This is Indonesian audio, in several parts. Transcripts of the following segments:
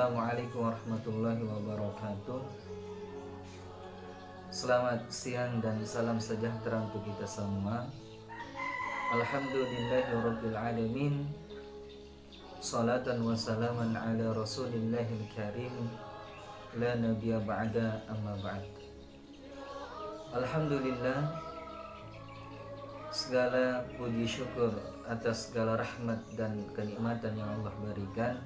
Assalamualaikum warahmatullahi wabarakatuh. Selamat siang dan salam sejahtera untuk kita semua. Alhamdulillahirabbil alamin. Salatan wa salaman ala rasulillahil karim. La nabiyya ba'da amma ba'd. Alhamdulillah, segala puji syukur atas segala rahmat dan kenikmatan yang Allah berikan,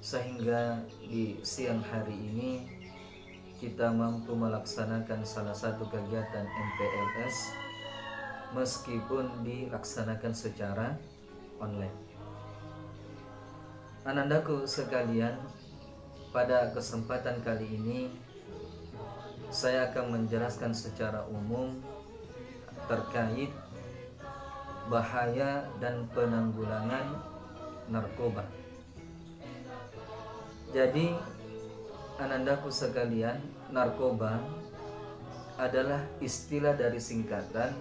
sehingga di siang hari ini kita mampu melaksanakan salah satu kegiatan MPLS meskipun dilaksanakan secara online. Anandaku sekalian, pada kesempatan kali ini saya akan menjelaskan secara umum terkait bahaya dan penanggulangan narkoba. Jadi, anandaku sekalian, narkoba adalah istilah dari singkatan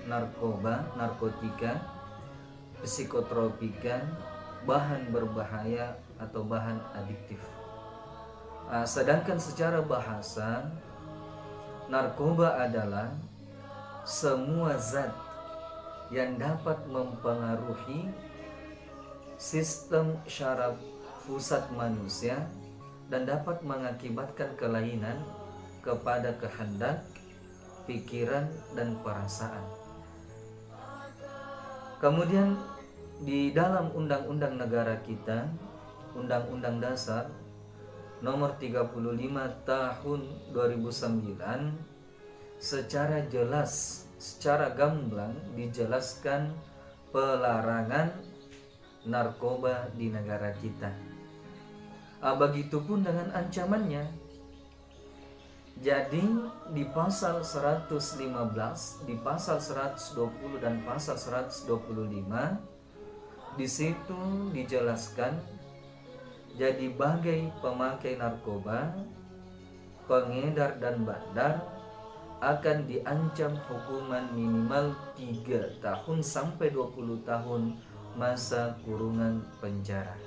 narkoba, narkotika, psikotropika, bahan berbahaya atau bahan adiktif. Sedangkan secara bahasa, narkoba adalah semua zat yang dapat mempengaruhi sistem syaraf pusat manusia dan dapat mengakibatkan kelainan kepada kehendak, pikiran, dan perasaan. Kemudian di dalam undang-undang negara kita, Undang-Undang Dasar nomor 35 tahun 2009, secara jelas, secara gamblang dijelaskan pelarangan narkoba di negara kita. Begitupun dengan ancamannya. Jadi di pasal 115, di pasal 120 dan pasal 125 di situ dijelaskan, jadi bagai pemakai narkoba, pengedar dan bandar akan diancam hukuman minimal 3 tahun sampai 20 tahun masa kurungan penjara.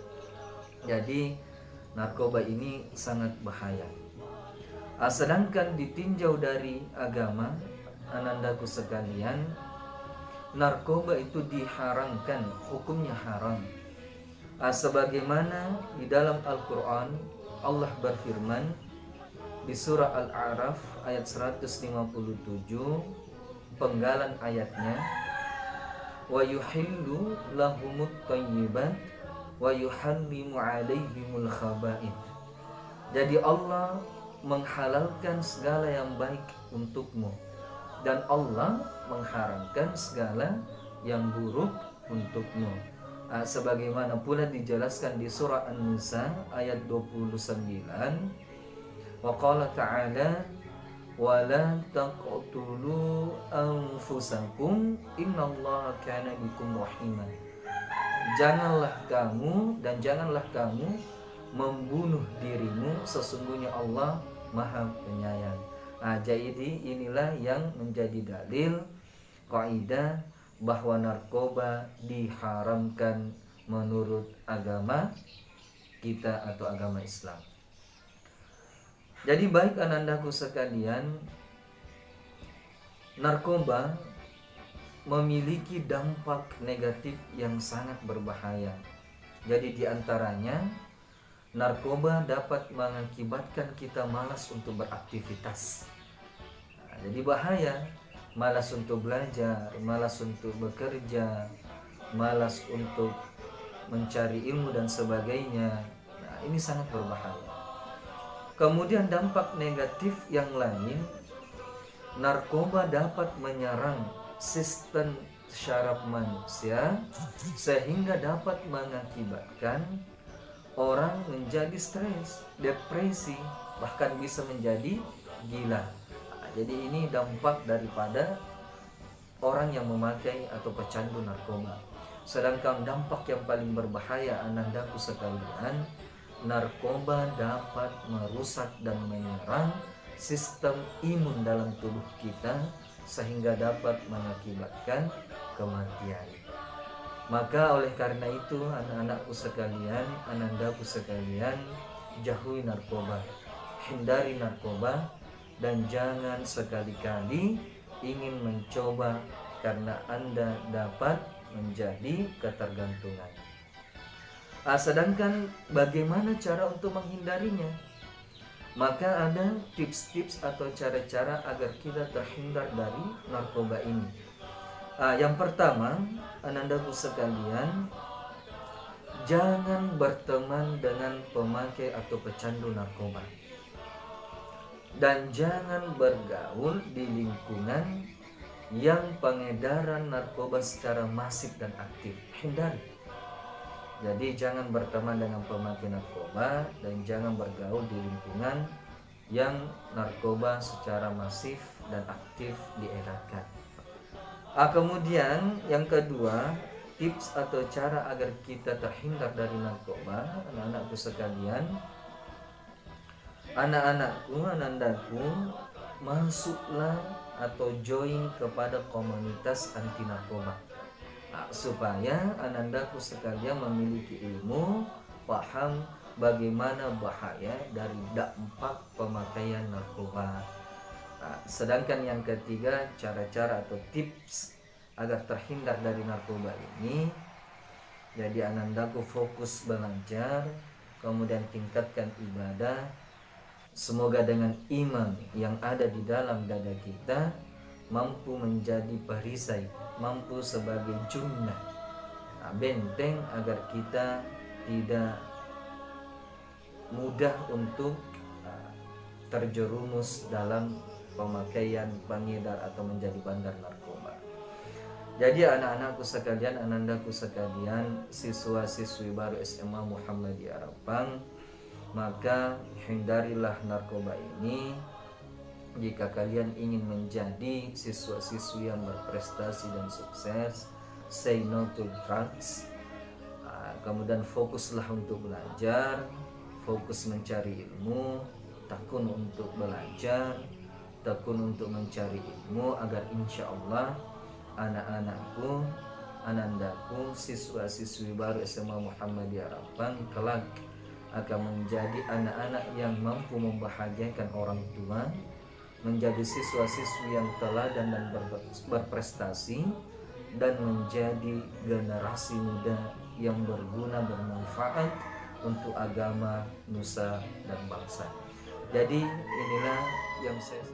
Jadi narkoba ini sangat bahaya. Sedangkan ditinjau dari agama, anandaku sekalian, narkoba itu diharamkan, hukumnya haram. Sebagaimana di dalam Al-Quran Allah berfirman di surah Al-A'raf ayat 157, penggalan ayatnya, wa yuhillu lahumut thayyibat wa yuharrimu alaihimul khaba'ith. Jadi Allah menghalalkan segala yang baik untukmu dan Allah mengharamkan segala yang buruk untukmu. Sebagaimana pula dijelaskan di surah An-Nisa ayat 29, wa qala ta'ala wa la taqtulu anfusakum innallaha kana bikum rahima. Janganlah kamu dan janganlah kamu membunuh dirimu, sesungguhnya Allah Maha Penyayang. Jadi inilah yang menjadi dalil kaidah bahwa narkoba diharamkan menurut agama kita atau agama Islam. Jadi baik anandaku sekalian, narkoba memiliki dampak negatif yang sangat berbahaya. Jadi diantaranya, narkoba dapat mengakibatkan kita malas untuk beraktivitas. Jadi bahaya, malas untuk belajar, malas untuk bekerja, malas untuk mencari ilmu dan sebagainya. Ini sangat berbahaya. Kemudian dampak negatif yang lain, narkoba dapat menyerang sistem syaraf manusia sehingga dapat mengakibatkan orang menjadi stres, depresi, bahkan bisa menjadi gila. Jadi ini dampak daripada orang yang memakai atau pecandu narkoba. Sedangkan dampak yang paling berbahaya anandaku sekalian, narkoba dapat merusak dan menyerang sistem imun dalam tubuh kita sehingga dapat mengakibatkan kematian. Maka oleh karena itu anak-anakku sekalian, anandaku sekalian, jauhi narkoba, hindari narkoba, dan jangan sekali-kali ingin mencoba karena Anda dapat menjadi ketergantungan. Sedangkan bagaimana cara untuk menghindarinya? Maka ada tips-tips atau cara-cara agar kita terhindar dari narkoba ini. Yang pertama, anandaku sekalian, jangan berteman dengan pemakai atau pecandu narkoba. Dan jangan bergaul di lingkungan yang pengedaran narkoba secara masif dan aktif. Hindari. Jadi jangan berteman dengan pemakai narkoba dan jangan bergaul di lingkungan yang narkoba secara masif dan aktif diedarkan. Kemudian yang kedua, tips atau cara agar kita terhindar dari narkoba, anak-anakku sekalian, anandaku, masuklah atau join kepada komunitas anti narkoba. Supaya anandaku sekalian memiliki ilmu, paham bagaimana bahaya dari dampak pemakaian narkoba. Sedangkan yang ketiga, cara-cara atau tips agar terhindar dari narkoba ini, jadi anandaku fokus belajar, kemudian tingkatkan ibadah. Semoga dengan iman yang ada di dalam dada kita mampu menjadi perisai, mampu sebagai junnah, benteng agar kita tidak mudah untuk terjerumus dalam pemakaian pengedar atau menjadi bandar narkoba. Jadi anak-anakku sekalian, anandaku sekalian, siswa-siswi baru SMA Muhammadiyah Arapang, maka hindarilah narkoba ini. Jika kalian ingin menjadi siswa-siswi yang berprestasi dan sukses, say no to drugs. Kemudian fokuslah untuk belajar, fokus mencari ilmu, tekun untuk belajar, tekun untuk mencari ilmu, agar insya Allah anak-anakku, anandaku, siswa-siswi baru SMA Muhammadiyah Arapang kelak akan menjadi anak-anak yang mampu membahagiakan orang tua, menjadi siswa-siswi yang teladan dan berprestasi, dan menjadi generasi muda yang berguna, bermanfaat untuk agama, nusa, dan bangsa. Jadi inilah yang saya